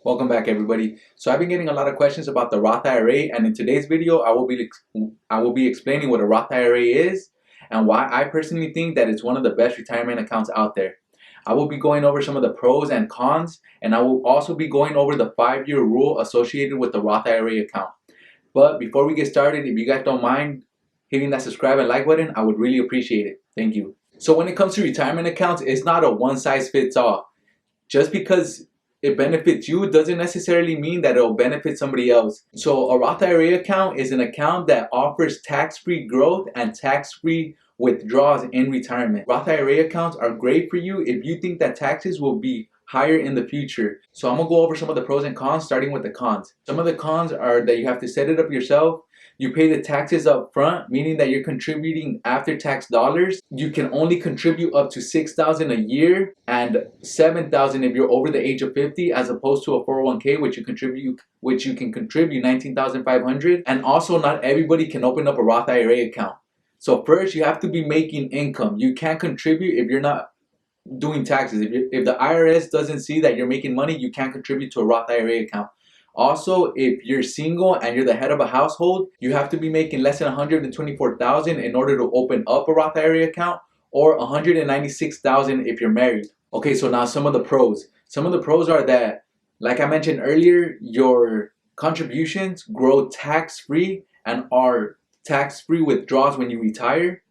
Welcome back, everybody. So I've been getting a lot of questions about the Roth IRA, and in today's video, I will be explaining what a Roth IRA is and why I personally think that it's one of the best retirement accounts out there. I will be going over some of the pros and cons, and I will also be going over the 5-year rule associated with the Roth IRA account. But before we get started, if you guys don't mind hitting that subscribe and like button, I would really appreciate it. Thank you. So when it comes to retirement accounts, it's not a one size fits all. Just because it benefits you doesn't necessarily mean that it'll benefit somebody else. So a Roth IRA account is an account that offers tax-free growth and tax-free withdrawals in retirement. Roth IRA accounts are great for you if you think that taxes will be higher in the future. So I'm gonna go over some of the pros and cons, starting with the cons. Some of the cons are that you have to set it up yourself. You pay the taxes up front, meaning that you're contributing after-tax dollars. You can only contribute up to $6,000 a year and $7,000 if you're over the age of 50, as opposed to a 401k, which you can contribute $19,500. And also, not everybody can open up a Roth IRA account. So first, you have to be making income. You can't contribute if you're not doing taxes. If the IRS doesn't see that you're making money, you can't contribute to a Roth IRA account. Also, if you're single and you're the head of a household, you have to be making less than $124,000 in order to open up a Roth IRA account, or $196,000 if you're married. Okay, so now some of the pros. Some of the pros are that, like I mentioned earlier, your contributions grow tax-free and are tax-free withdrawals when you retire.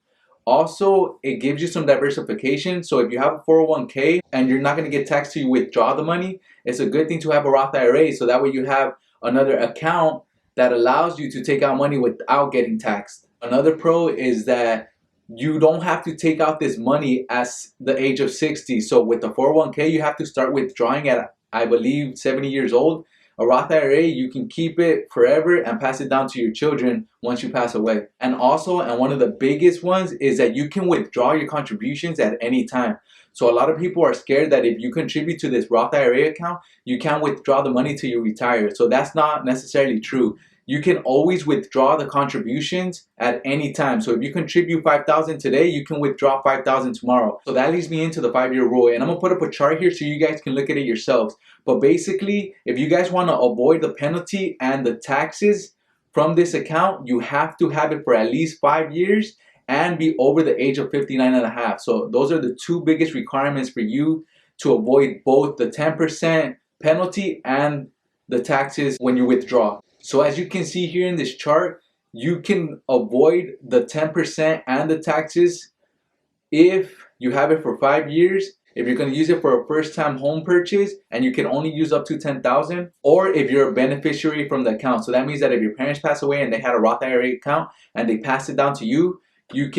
Also, it gives you some diversification. So if you have a 401k and you're not going to get taxed till you withdraw the money, it's a good thing to have a Roth IRA. So that way you have another account that allows you to take out money without getting taxed. Another pro is that you don't have to take out this money at the age of 60. So with the 401k, you have to start withdrawing at, I believe, 70 years old. A Roth IRA, you can keep it forever and pass it down to your children once you pass away. And also, and one of the biggest ones, is that you can withdraw your contributions at any time. So a lot of people are scared that if you contribute to this Roth IRA account, you can't withdraw the money till you retire. So that's not necessarily true. You can always withdraw the contributions at any time. So if you contribute $5,000 today, you can withdraw $5,000 tomorrow. So that leads me into the 5-year rule. And I'm gonna put up a chart here so you guys can look at it yourselves. But basically, if you guys wanna avoid the penalty and the taxes from this account, you have to have it for at least 5 years and be over the age of 59 and a half. So those are the two biggest requirements for you to avoid both the 10% penalty and the taxes when you withdraw. So as you can see here in this chart, you can avoid the 10% and the taxes if you have it for 5 years, if you're going to use it for a first-time home purchase and you can only use up to $10,000, or if you're a beneficiary from the account. So that means that if your parents pass away and they had a Roth IRA account and they pass it down to you, you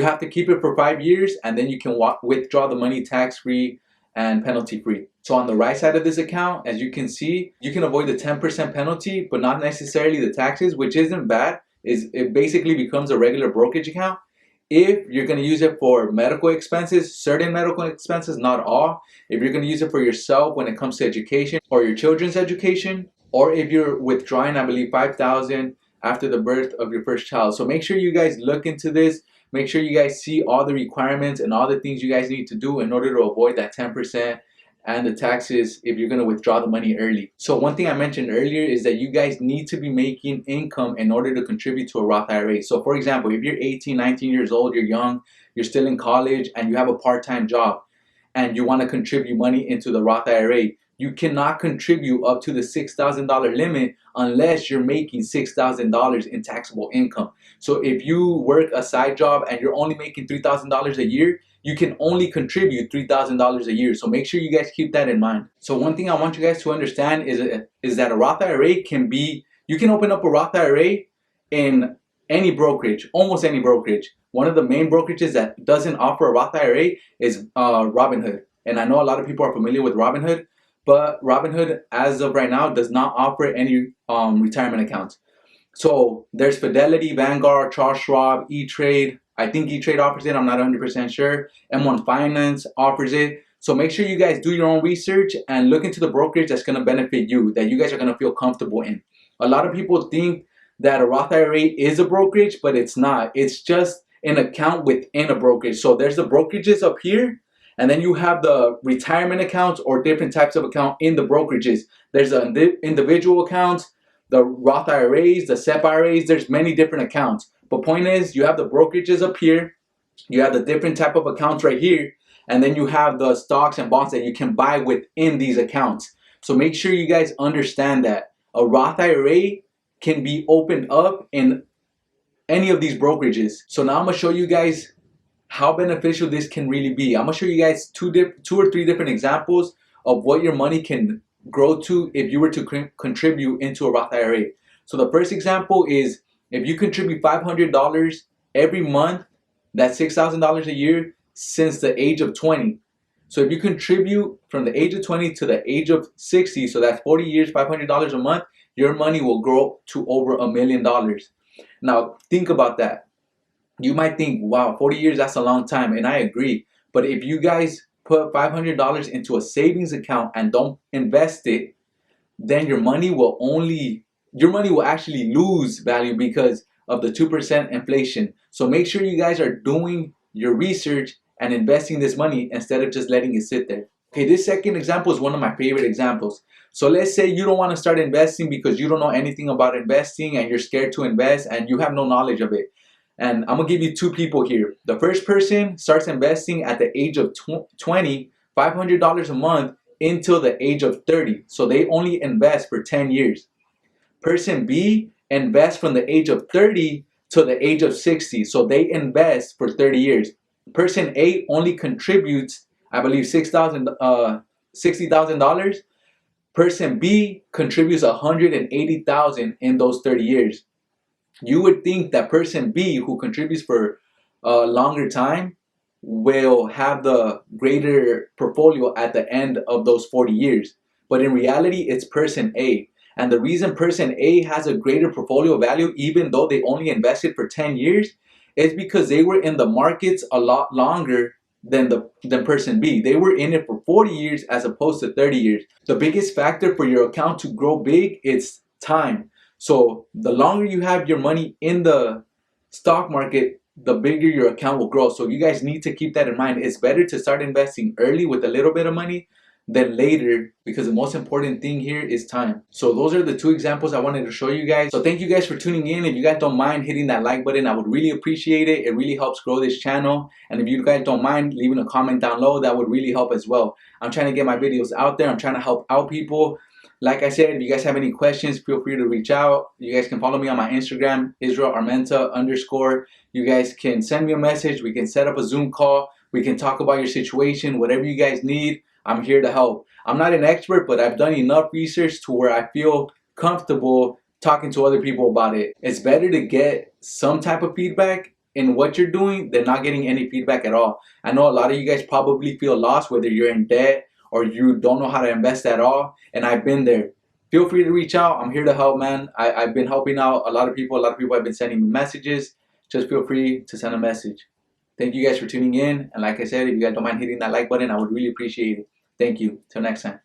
have to keep it for 5 years, and then you can withdraw the money tax-free and penalty-free. So on the right side of this account, as you can see, you can avoid the 10% penalty, but not necessarily the taxes, which isn't bad. It basically becomes a regular brokerage account. If you're going to use it for medical expenses, certain medical expenses, not all. If you're going to use it for yourself when it comes to education or your children's education, or if you're withdrawing, I believe, $5,000 after the birth of your first child. So make sure you guys look into this. Make sure you guys see all the requirements and all the things you guys need to do in order to avoid that 10% and the taxes if you're going to withdraw the money early. So one thing I mentioned earlier is that you guys need to be making income in order to contribute to a Roth IRA. So for example, if you're 18, 19 years old, you're young, you're still in college, and you have a part-time job, and you want to contribute money into the Roth IRA, you cannot contribute up to the $6,000 limit unless you're making $6,000 in taxable income. So if you work a side job and you're only making $3,000 a year, you can only contribute $3,000 a year. So make sure you guys keep that in mind. So one thing I want you guys to understand is that a Roth IRA you can open up a Roth IRA in any brokerage, almost any brokerage. One of the main brokerages that doesn't offer a Roth IRA is Robinhood. And I know a lot of people are familiar with Robinhood, but Robinhood, as of right now, does not offer any retirement accounts. So there's Fidelity, Vanguard, Charles Schwab, E-Trade. I think E-Trade offers it. I'm not 100% sure. M1 Finance offers it. So make sure you guys do your own research and look into the brokerage that's going to benefit you, that you guys are going to feel comfortable in. A lot of people think that a Roth IRA is a brokerage, but it's not. It's just an account within a brokerage. So there's the brokerages up here, And then you have the retirement accounts or different types of account in the brokerages. There's the individual accounts, the Roth IRAs, the SEP IRAs. There's many different accounts. But point is, you have the brokerages up here. You have the different type of accounts right here. And then you have the stocks and bonds that you can buy within these accounts. So make sure you guys understand that a Roth IRA can be opened up in any of these brokerages. So now I'm going to show you guys how beneficial this can really be. I'm going to show you guys two or three different examples of what your money can grow to if you were to contribute into a Roth IRA. So the first example is if you contribute $500 every month, that's $6,000 a year since the age of 20. So if you contribute from the age of 20 to the age of 60, so that's 40 years, $500 a month, your money will grow to over $1 million. Now think about that. You might think, wow, 40 years, that's a long time. And I agree. But if you guys put $500 into a savings account and don't invest it, then your money will actually lose value because of the 2% inflation. So make sure you guys are doing your research and investing this money instead of just letting it sit there. Okay, this second example is one of my favorite examples. So let's say you don't want to start investing because you don't know anything about investing and you're scared to invest and you have no knowledge of it. And I'm going to give you two people here. The first person starts investing at the age of 20, $500 a month until the age of 30. So they only invest for 10 years. Person B invests from the age of 30 to the age of 60. So they invest for 30 years. Person A only contributes, I believe, $60,000. Person B contributes $180,000 in those 30 years. You would think that person B, who contributes for a longer time, will have the greater portfolio at the end of those 40 years. But in reality, it's person A. And the reason person A has a greater portfolio value, even though they only invested for 10 years, is because they were in the markets a lot longer than person B. They were in it for 40 years as opposed to 30 years. The biggest factor for your account to grow big is time. So the longer you have your money in the stock market, the bigger your account will grow. So you guys need to keep that in mind. It's better to start investing early with a little bit of money than later, because the most important thing here is time. So those are the two examples I wanted to show you guys. So thank you guys for tuning in. If you guys don't mind hitting that like button, I would really appreciate it. It really helps grow this channel. And if you guys don't mind leaving a comment down low, that would really help as well. I'm trying to get my videos out there. I'm trying to help out people. Like I said, if you guys have any questions, feel free to reach out. You guys can follow me on my Instagram, _Israel_. You guys can send me a message. We can set up a Zoom call. We can talk about your situation, whatever you guys need. I'm here to help. I'm not an expert, but I've done enough research to where I feel comfortable talking to other people about it. It's better to get some type of feedback in what you're doing than not getting any feedback at all. I know a lot of you guys probably feel lost, whether you're in debt or you don't know how to invest at all, and I've been there. Feel free to reach out. I'm here to help, man. I've been helping out a lot of people. A lot of people have been sending me messages. Just feel free to send a message. Thank you guys for tuning in. And like I said, if you guys don't mind hitting that like button, I would really appreciate it. Thank you. Till next time.